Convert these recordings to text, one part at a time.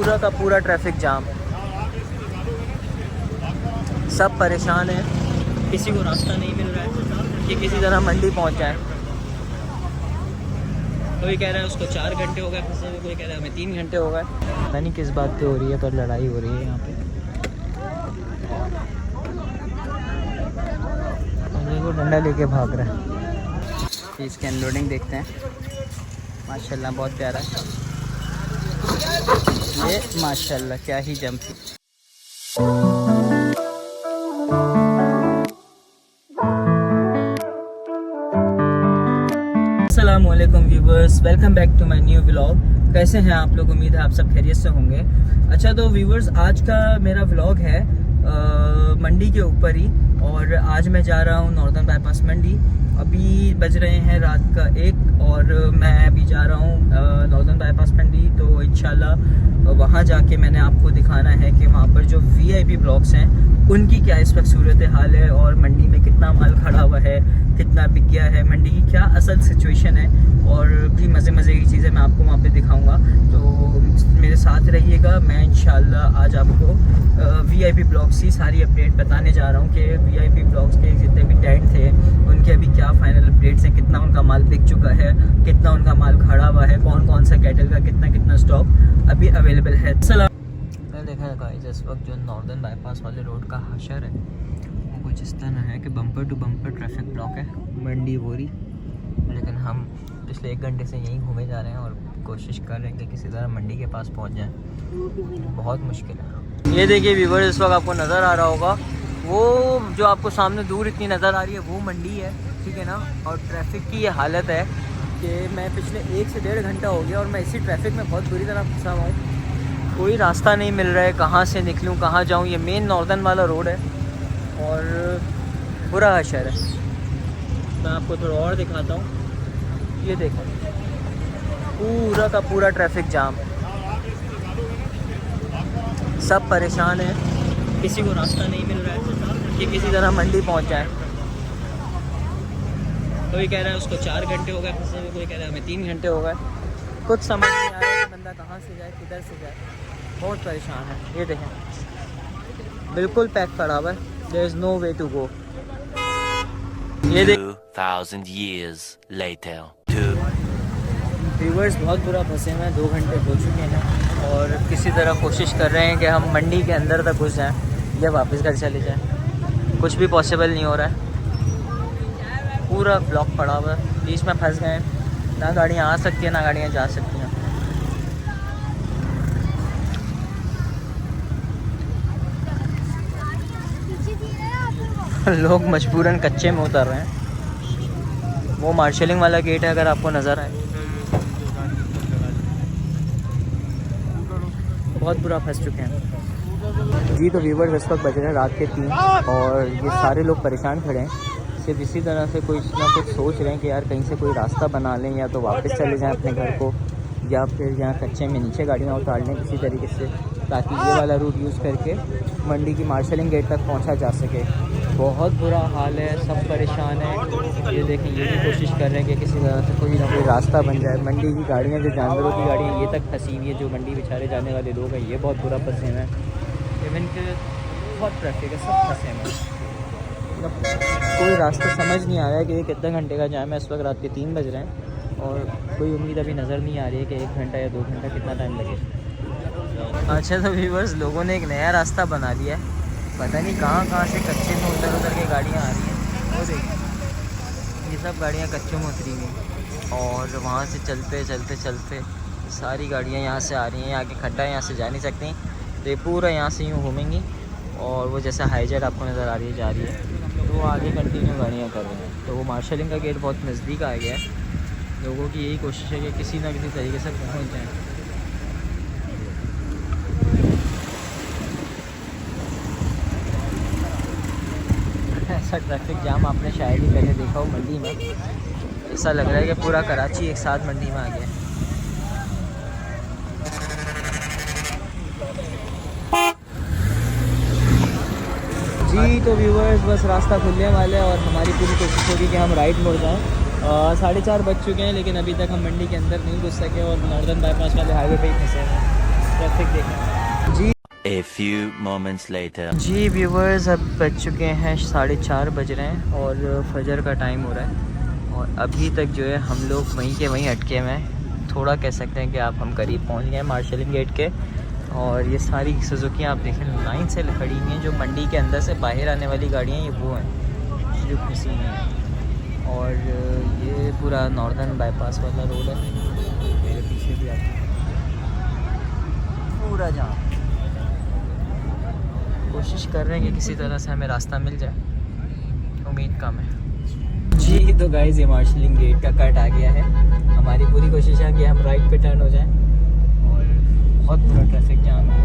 पूरा का पूरा ट्रैफिक जाम, सब परेशान हैं, किसी को रास्ता नहीं मिल रहा है कि किसी तरह मंडी पहुंच जाए। कोई कह रहा है उसको 4 घंटे हो गए फंसे हुए, कोई कह रहा है हमें 3 घंटे हो गए। पता नहीं किस बात पे हो रही है, पर लड़ाई हो रही है यहाँ पे। वो डंडा लेके भाग रहा है। इसकी अनलोडिंग देखते हैं। माशाल्लाह बहुत प्यारा है ये, माशाल्लाह क्या ही जंप। अस्सलामुअलैकुम viewers, welcome back to my new vlog. कैसे हैं आप लोग? उम्मीद है आप सब खैरियत से होंगे। अच्छा तो व्यूवर्स, आज का मेरा व्लॉग है मंडी के ऊपर ही, और आज मैं जा रहा हूँ नॉर्दर्न बाईपास मंडी। अभी बज रहे हैं रात का 1 और मैं अभी जा रहा हूँ नॉर्दर्न बाईपास मंडी। तो इंशाल्लाह वहाँ जाके मैंने आपको दिखाना है कि वहाँ पर जो वीआईपी ब्लॉक्स हैं उनकी क्या इस वक्त सूरत हाल है, और मंडी में कितना माल खड़ा हुआ है, कितना बिक गया है, मंडी की क्या असल सिचुएशन है, और भी मज़े की चीज़ें मैं आपको वहाँ पे दिखाऊंगा। तो मेरे साथ रहिएगा। मैं इंशाल्लाह आज आपको वीआईपी ब्लॉक्स की सारी अपडेट बताने जा रहा हूँ कि वीआईपी ब्लॉक्स के जितने भी टेंट थे उनके अभी क्या फाइनल अपडेट्स हैं, कितना उनका माल बिक चुका है, कितना उनका माल खड़ा हुआ है, कौन कौन सा कैटल का कितना स्टॉक अभी अवेलेबल है। देखा गाइस, इस वक्त जो नॉर्दर्न बाईपास वाले रोड का हशर है वो कुछ इस तरह है कि bumper to bumper traffic block है मंडी बोरी। लेकिन हम पिछले 1 घंटे से यहीं घूमे जा रहे हैं और कोशिश कर रहे हैं कि किसी तरह मंडी के पास पहुंच जाएं। बहुत मुश्किल है। ये देखिए व्यूअर्स, इस वक्त आपको नज़र आ रहा होगा वो जो आपको सामने दूर इतनी नज़र आ रही है वो मंडी है, ठीक है ना। और ट्रैफिक की ये हालत है कि मैं पिछले 1 से 1.5 घंटा हो गया और मैं इसी ट्रैफिक में बहुत बुरी तरह फंसा हुआ हूँ। कोई रास्ता नहीं मिल रहा है, कहाँ से निकलूँ कहाँ जाऊँ। ये मेन नॉर्दर्न वाला रोड है और बुरा हशर है। मैं आपको थोड़ा और दिखाता हूँ। ये देखो पूरा का पूरा ट्रैफिक जाम, सब परेशान हैं, किसी को रास्ता नहीं मिल रहा है कि किसी तरह मंडी पहुँच जाए। कोई कह रहा है उसको 4 घंटे हो गए फंसे हुए, कोई कह रहा है हमें 3 घंटे हो गए। कुछ समझ नहीं आ रहा है कि बंदा कहाँ से जाए किधर से जाए, बहुत परेशान है। ये देखें बिल्कुल पैक खड़ा हुआ है, there is no way to go. ये 2000 years later व्यूअर्स बहुत बुरा फंसे हुए हैं, 2 घंटे हो चुके हैं और किसी तरह कोशिश कर रहे हैं कि हम मंडी के अंदर तक घुस जाएं या वापस घर चले जाएं। कुछ भी पॉसिबल नहीं हो रहा है, पूरा ब्लॉक पड़ा हुआ है, बीच में फंस गए हैं। ना गाड़ियाँ आ सकती हैं ना गाड़ियाँ जा सकती हैं। लोग मजबूरन कच्चे में उतर रहे हैं। वो मार्शलिंग वाला गेट है, अगर आपको नज़र आए, बहुत बुरा फंस चुके हैं जी। तो व्यूअर्स, इस वक्त बज रहे हैं रात के 3 और ये सारे लोग परेशान खड़े हैं। सिर्फ इसी तरह से कुछ ना कुछ सोच रहे हैं कि यार कहीं से कोई रास्ता बना लें, या तो वापस चले जाएं अपने घर को, या फिर यहाँ कच्चे में नीचे गाड़ियाँ उतार लें किसी तरीके से, ताकि ये वाला रूट यूज़ करके मंडी की मार्शलिंग गेट तक पहुँचा जा सके। बहुत बुरा हाल है, सब परेशान है। ये देखें, ये भी कोशिश कर रहे हैं कि किसी तरह से कोई ना कोई रास्ता बन जाए। मंडी की गाड़ियाँ, जो जानवरों की गाड़ियाँ, ये तक फंसी हुई है। जो मंडी बेचारे जाने वाले लोग हैं ये बहुत बुरा फंसे हुए हैं। इवन के बहुत ट्रैफिक है, सब फंसे हुए हैं। मतलब कोई रास्ता समझ नहीं आ रहा है कि ये कितने घंटे का जाम है। इस वक्त रात के 3 बज रहे हैं और कोई उम्मीद अभी नज़र नहीं आ रही है कि 1 घंटा या 2 घंटा कितना टाइम लगे। अच्छा तो व्यूअर्स, लोगों ने एक नया रास्ता बना लिया है, पता नहीं कहाँ से कच्चे में उतर के गाड़ियाँ आ रही हैं। वो देखिए, ये सब गाड़ियाँ कच्चों में उतरी हुई और वहाँ से चलते सारी गाड़ियाँ यहाँ से आ रही हैं। यहाँ के खड्डा है, यहाँ से जा नहीं सकती, तो ये पूरा यहाँ से यूँ घूमेंगी और वो जैसे हाईजेट आपको नज़र आ रही है जा रही है, तो वो आगे कंटिन्यू गाड़ियाँ कर रही हैं। तो वो मार्शलिंग का गेट बहुत नज़दीक आ गया है। लोगों की यही कोशिश है कि किसी ना किसी तरीके से पहुँच जाएँ। ऐसा ट्रैफिक जाम आपने शायद ही पहले देखा हो मंडी में। ऐसा लग रहा है कि पूरा कराची एक साथ मंडी में आ गया। जी तो व्यूअर्स, बस रास्ता खुलने वाला है और हमारी पूरी कोशिश होगी कि हम राइट मुड़ जाएँ। 4:30 बज चुके हैं लेकिन अभी तक हम मंडी के अंदर नहीं घुस सके और नॉर्दर्न बाईपास वाले हाईवे पे ही फंसे हैं। ट्रैफिक देखें जी। A few moments later. जी व्यूवर्स, अब बज चुके हैं 4:30 बज रहे हैं और फजर का टाइम हो रहा है और अभी तक जो है हम लोग वहीं के वहीं अटके हुए हैं। थोड़ा कह सकते हैं कि हम करीब पहुंच गए मार्शलिंग गेट के। और ये सारी सुजुकी आप देखें लाइन से खड़ी हुई हैं। जो मंडी के अंदर से बाहर आने वाली गाड़ियाँ ये वो हैं जो खुशी हैं। और ये पूरा नॉर्दर्न बाईपास वाला रोड है, मेरे पीछे भी आता है पूरा जाम। कोशिश कर रहे हैं कि किसी तरह से हमें रास्ता मिल जाए, उम्मीद कम है जी। तो गाइस ये मार्शलिंग गेट का कट आ गया है। हमारी पूरी कोशिश है कि हम राइट पे टर्न हो जाएं और बहुत बुरा ट्रैफिक जाम है।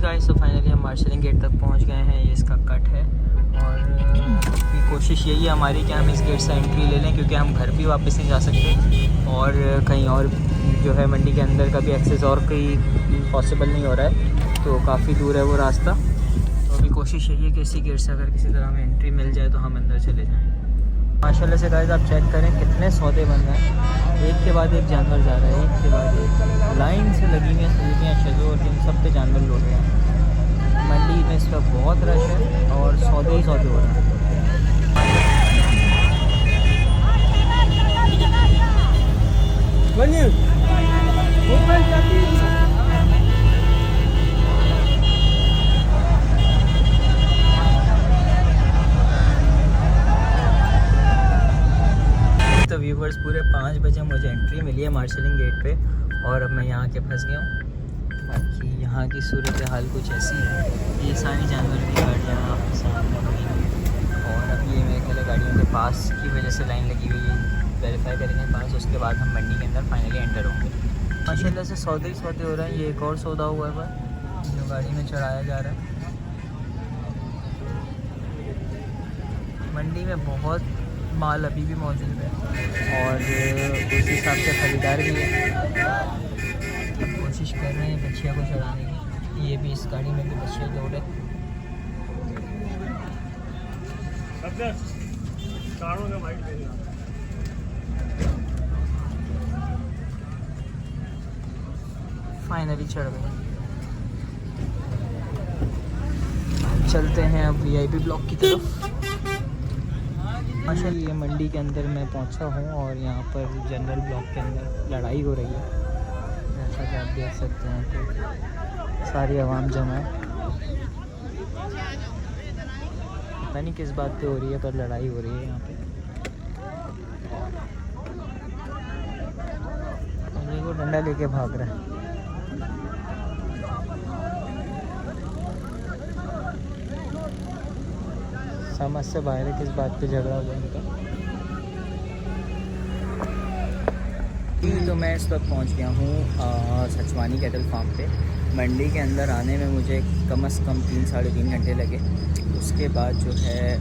गाइस तो फाइनली हम मार्शलिंग गेट तक पहुंच गए हैं। ये इसका कट है और कोशिश यही है हमारी कि हम इस गेट से एंट्री ले लें, क्योंकि हम घर भी वापस नहीं जा सकते और कहीं और जो है मंडी के अंदर का भी एक्सेस और कहीं पॉसिबल नहीं हो रहा है, तो काफ़ी दूर है वो रास्ता। तो अभी कोशिश यही है कि इसी गेट से अगर किसी तरह हमें एंट्री मिल जाए तो हम अंदर चले जाएँ। माशाल्लाह से गाइस आप चेक करें कितने सौदे बन रहे हैं, एक के बाद एक जानवर जा रहा है, एक के बाद एक लाइन से लगी हुई हैं सुजुकियाँ शजो और इन सब पे जानवर लौट रहे हैं। मंडी में इस वक्त बहुत रश है और सौदे ही सौदे हो रहे हैं। तो व्यूवर्स पूरे 5 बजे मुझे एंट्री मिली है मार्शलिंग गेट पे और अब मैं यहाँ के फंस गया हूँ। बाकी यहाँ की सूरत हाल कुछ ऐसी है, ये सारी जानवर की गाड़ियाँ आपके सामने लगी हुई हैं और अब ये मेरे ख्याल गाड़ियों के पास की वजह से लाइन लगी हुई है। वेरीफाई करेंगे पास, उसके बाद हम मंडी के अंदर फाइनली एंटर होंगे। माशाल्लाह से सौदे ही सौदे हो रहे हैं। ये एक और सौदा हुआ है जो गाड़ी में चढ़ाया जा रहा है। मंडी में बहुत माल अभी भी मौजूद है और उस हिसाब से ख़रीदार भी है। कोशिश कर रहे हैं बच्चियों को चढ़ाने की। ये भी इस गाड़ी में भी बच्चे लोड है। फाइनली चढ़ गए। चलते हैं अब वीआईपी ब्लॉक की तरफ। माशाल्लाह ये मंडी के अंदर मैं पहुंचा हूं और यहाँ पर जनरल ब्लॉक के अंदर लड़ाई हो रही है। जैसा कि आप देख सकते हैं तो सारी आवाम जमा है। पता नहीं किस बात पे हो रही है पर लड़ाई हो रही है यहाँ पे। वो डंडा लेके भाग रहा है। समझ से बाहर है किस बात पे झगड़ा हुआ इनका। तो मैं इस वक्त पहुंच गया हूँ सचवानी कैटल फार्म पे। मंडी के अंदर आने में मुझे कम से कम 3-3.5 घंटे लगे। उसके बाद जो है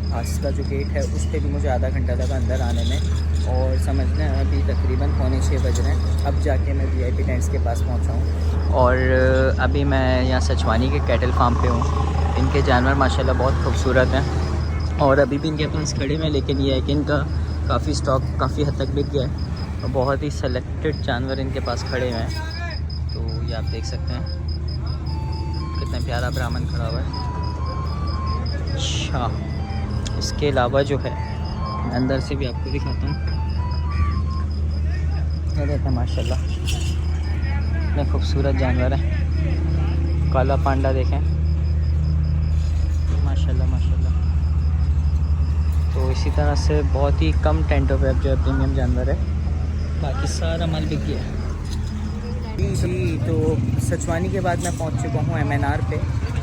पास का जो गेट है उस पर भी मुझे आधा घंटा लगा अंदर आने में। और समझना अभी तकरीबन 5:45 बज रहे हैं। अब जाके मैं वीआईपी टेंट्स के पास पहुँचा हूँ और अभी मैं यहाँ सचवानी के कैटल फार्म पे हूँ। इनके जानवर माशाल्लाह बहुत खूबसूरत हैं और अभी भी इनके पास खड़े हैं, लेकिन ये है कि इनका काफ़ी स्टॉक काफ़ी हद तक बिक गया है और बहुत ही सेलेक्टेड जानवर इनके पास खड़े हुए हैं। तो ये आप देख सकते हैं कितना प्यारा ब्राह्मण खड़ा हुआ है। अच्छा, इसके अलावा जो है मैं अंदर से भी आपको दिखाता हूँ। ये देखते हैं माशाल्लाह इतने खूबसूरत जानवर हैं। काला पांडा देखें माशाल्लाह माशाल्लाह। तो इसी तरह से बहुत ही कम टेंटों पे अब जो है प्रीमियम जानवर है, बाकी सारा माल बिक गया है जी। तो सचवानी के बाद मैं पहुंच चुका हूं एमएनआर पे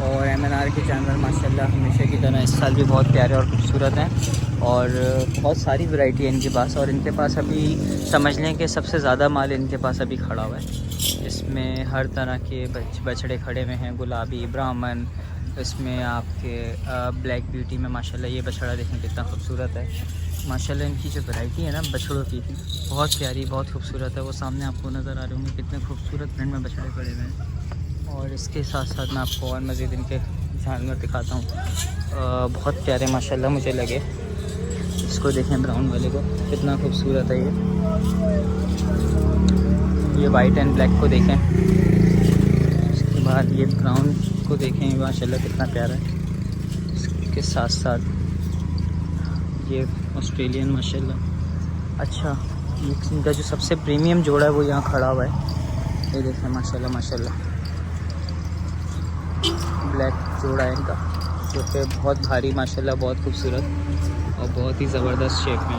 और एमएनआर के जानवर माशाल्लाह हमेशा की तरह इस साल भी बहुत प्यारे और खूबसूरत हैं और बहुत सारी वैरायटी है इनके पास। और इनके पास अभी समझ लें कि सबसे ज़्यादा माल इनके पास अभी खड़ा हुआ है। इसमें हर तरह के बछड़े खड़े हुए हैं, गुलाबी, ब्राह्मण, इसमें आपके ब्लैक ब्यूटी में माशाल्लाह ये बछड़ा देखें कितना खूबसूरत है। माशाल्लाह इनकी जो वैरायटी है ना बछड़ों की बहुत प्यारी, बहुत खूबसूरत है। वो सामने आपको नज़र आ रहे होंगे कितने खूबसूरत प्रिंट में बछड़े पड़े हुए हैं। और इसके साथ साथ मैं आपको और मज़ीद इनके जानवर दिखाता हूँ। बहुत प्यारे माशाल्लाह मुझे लगे। इसको देखें, ब्राउन वाले को, कितना खूबसूरत है ये वाइट एंड ब्लैक को देखें। उसके बाद ये ब्राउन को देखें, माशाल्लाह कितना प्यारा है। इसके साथ साथ ये ऑस्ट्रेलियन माशाल्लाह। अच्छा, ये इनका जो सबसे प्रीमियम जोड़ा है वो यहाँ खड़ा हुआ है। ये देखें माशाल्लाह माशाल्लाह, ब्लैक जोड़ा है इनका, जो कि बहुत भारी माशाल्लाह, बहुत खूबसूरत और बहुत ही ज़बरदस्त शेप में,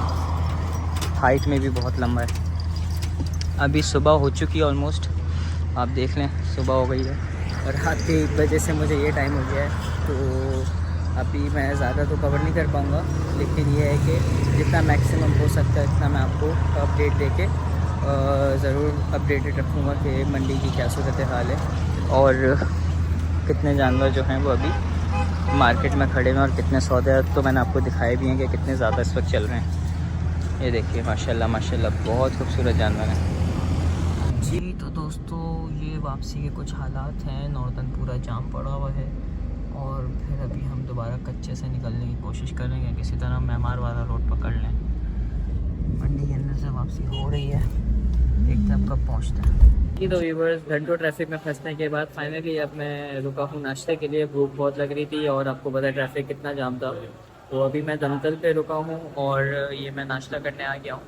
हाइट में भी बहुत लंबा है। अभी सुबह हो चुकी है ऑलमोस्ट, आप देख लें सुबह हो गई है और रात के 1 बजे से मुझे ये टाइम हो गया है। तो अभी मैं ज़्यादा तो कवर नहीं कर पाऊँगा, लेकिन ये है कि जितना मैक्सिमम हो सकता है इतना मैं आपको अपडेट देके ज़रूर अपडेटेड रखूँगा कि मंडी की क्या सूरत हाल है और कितने जानवर जो हैं वो अभी मार्केट में खड़े हैं और कितने सौदे तो मैंने आपको दिखाए भी हैं कि कितने ज़्यादा इस वक्त चल रहे हैं। ये देखिए माशाल्लाह माशाल्लाह, बहुत खूबसूरत जानवर हैं जी। तो दोस्तों, ये वापसी के कुछ हालात हैं। नॉर्दर्न पूरा जाम पड़ा हुआ है और फिर अभी हम दोबारा कच्चे से निकलने की कोशिश करेंगे, किसी तरह मेमार वाला रोड पकड़ लें। मंडी के अंदर से वापसी हो रही है, देखते हैं अब कब पहुँचते हैं। ये तो व्यूवर्स, घंटों ट्रैफिक में फंसने के बाद फाइनली अब मैं रुका हूँ नाश्ते के लिए। भूख बहुत लग रही थी और आपको पता है ट्रैफिक कितना जाम था। तो अभी मैं दमकल पे रुका हूँ और ये मैं नाश्ता करने आ गया हूँ।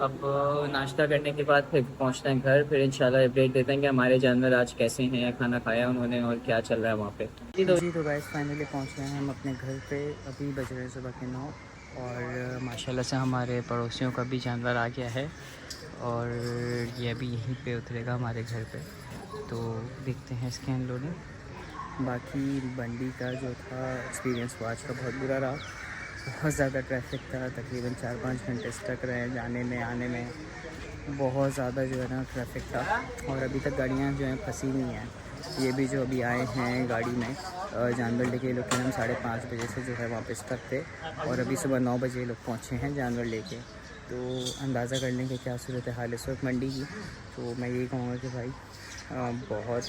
अब नाश्ता करने के बाद फिर पहुँचते हैं घर, फिर इंशाल्लाह अपडेट देते हैं कि हमारे जानवर आज कैसे हैं, खाना खाया उन्होंने और क्या चल रहा है वहाँ पे। जी तो गाइस, फाइनली पहुँच गए हैं हम अपने घर पे। अभी बज रहे हैं सुबह के 9 और माशाल्लाह से हमारे पड़ोसियों का भी जानवर आ गया है और ये अभी यहीं पे उतरेगा हमारे घर पे। तो देखते हैं इसके अनलोडिंग। बाकी मंडी का जो था एक्सपीरियंस वो आज का बहुत बुरा रहा। बहुत ज़्यादा ट्रैफिक था, तकरीबन 4-5 घंटे स्टक रहे जाने में आने में। बहुत ज़्यादा जो है ना ट्रैफिक था और अभी तक गाड़ियाँ जो हैं फंसी नहीं हैं। ये भी जो अभी आए हैं गाड़ी में जानवर लेके, लोग हम 5:30 बजे से जो है वापस स्टक थे और अभी सुबह 9 बजे लोग पहुँचे हैं जानवर लेके। तो अंदाज़ा कर लें कि क्या सूरत हाल इस वक्त मंडी की। तो मैं यही कहूँगा कि भाई बहुत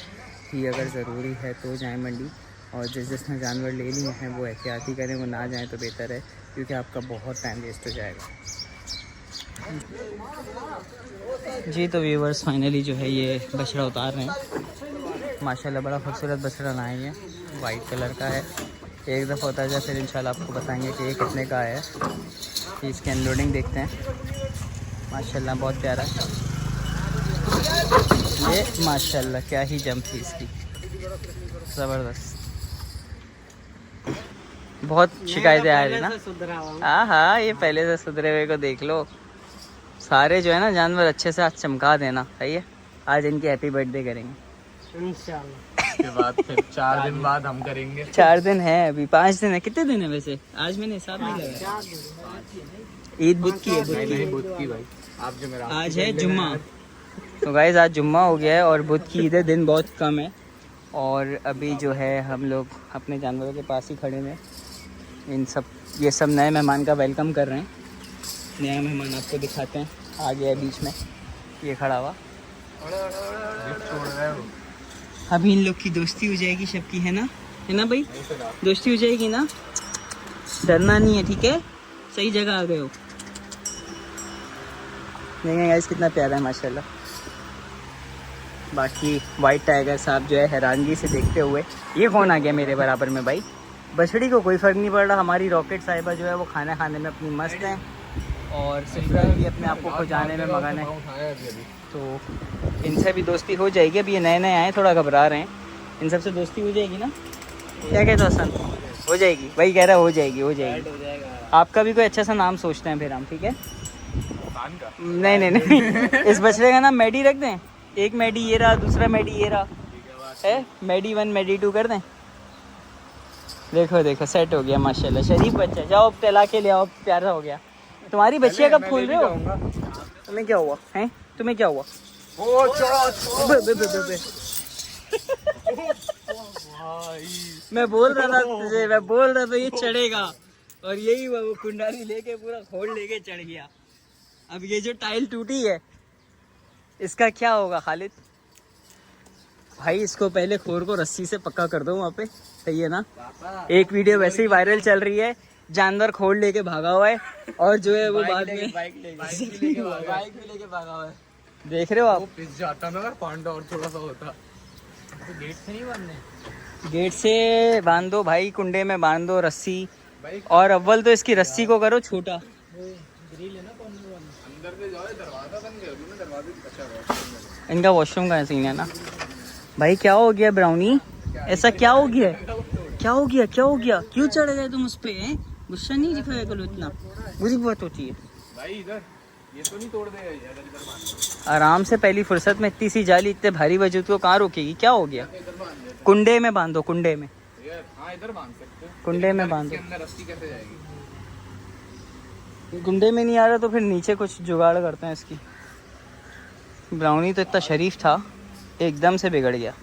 ही अगर ज़रूरी है तो जाएं मंडी, और जिसने जानवर ले लिए हैं वो एहतियाती करें, वो ना जाएं तो बेहतर है, क्योंकि आपका बहुत टाइम वेस्ट हो जाएगा जी। तो व्यूवर्स, फाइनली जो है ये बछड़ा उतार रहे हैं। माशाल्लाह बड़ा खूबसूरत बछड़ा लाए हैं, वाइट कलर का है। एक दफ़ा उतार जाए फिर इंशाल्लाह आपको बताएंगे कि ये कितने का है। इसकी अनलोडिंग देखते हैं। माशाल्लाह बहुत प्यारा है ये, माशाल्लाह क्या ही जंप थी इसकी, ज़बरदस्त। बहुत शिकायतें आ रही ना। हाँ, ये पहले से सुधरे हुए को देख लो। सारे जो है ना जानवर अच्छे से आज चमका देना, सही है। आज इनकी हैप्पी बर्थडे करेंगे इंशाल्लाह। के बाद फिर 4 दिन बाद हम करेंगे। 4 दिन है, अभी 5 दिन है। कितने दिन है वैसे? आज मैंने हिसाब नहीं लगाया। ईद बुध की है, बुध की भाई, आप जो मेरा आज है जुम्मा। तो गाइस आज जुम्मा हो गया है और बुध की ईद है, दिन बहुत कम है। और अभी जो है हम लोग अपने जानवरों के पास ही खड़े हैं। ये सब नए मेहमान का वेलकम कर रहे हैं। नया मेहमान आपको दिखाते हैं, आ गया बीच में ये खड़ा हुआ। अभी इन लोग की दोस्ती हो जाएगी सबकी, है ना भाई? दोस्ती हो जाएगी ना, डरना नहीं है, ठीक है? सही जगह आ गए हो। देखें गाइस कितना प्यारा है माशाल्लाह। बाकी वाइट टाइगर साहब जो है हैरानगी से देखते हुए, ये कौन आ गया मेरे बराबर में भाई? बछड़ी को कोई फ़र्क नहीं पड़ रहा। हमारी रॉकेट साहिबा जो है वो खाना खाने में अपनी मस्त हैं और सिफरा भी अपने आप को खुजाने में मगन है। तो इनसे भी दोस्ती हो जाएगी। अब ये नए नए आए, थोड़ा घबरा रहे हैं। इन सब से दोस्ती हो जाएगी ना? क्या कहते हो हसन? हो जाएगी, वही कह रहा है, हो जाएगी। आपका भी कोई अच्छा सा नाम सोचते हैं फिर हम, ठीक है? नहीं इस बछड़े का नाम मैडी रख दें। एक मैडी ये रहा, दूसरा मैडी ये रहा है। मैडी 1 मैडी 2 कर दें। देखो सेट हो गया माशाल्लाह, शरीफ बच्चा। जाओ अब टहला के ले आओ, प्यारा हो गया। तुम्हारी बच्चियाँ कब फूल रहे हो? तुम्हें क्या हुआ है? तुम्हें क्या हुआ? मैं बोल रहा था ये चढ़ेगा। और यही वो कुंडाली लेके पूरा खोल लेके चढ़ गया। अब ये जो टाइल टूटी है इसका क्या होगा खालिद भाई? इसको पहले खोर को रस्सी से पक्का कर दो वहाँ पे, सही है ना? एक वीडियो वैसे ही वायरल चल रही है, जानवर खोल लेके भागा हुआ है और जो है वो बाद में बाइक भी लेके भागा हुआ है। देख रहे हो आप? वो पिस जाता ना अगर पांडा और थोड़ा सा होता। तो गेट से नहीं बांधने? गेट से बांध दो भाई, कुंडे में बांध दो रस्सी। भाई और अव्वल तो इसकी रस्सी को करो छोटा। अंदर से जाओ, दरवाजा बंद कर दो ना, दरवाजे अच्छा है। इनका वॉशरूम का सीन है ना भाई। क्या हो गया ब्राउनी? ऐसा क्या हो गया? क्या हो गया? क्या हो गया? क्यों चढ़ गए तुम उस पे? गुस्सा नहीं दिखाया करो इतना, बुरी बात होती है भाई। इधर ये तो नहीं तोड़ देगा यार, इधर बांध दो। आराम से। पहली फुर्सत में इतनी सी जाली इतने भारी वजूद को कहाँ रोकेगी? क्या हो गया? इधर बांध दे कुंडे में बांधो, कुंडे में। यार। हाँ इधर बांध सकते हो, कुंडे में इसके बांधो। अंदर रस्सी कैसे जाएगी? कुंडे में नहीं आ रहा तो फिर नीचे कुछ जुगाड़ करते हैं इसकी। ब्राउनी तो इतना शरीफ था, एकदम से बिगड़ गया।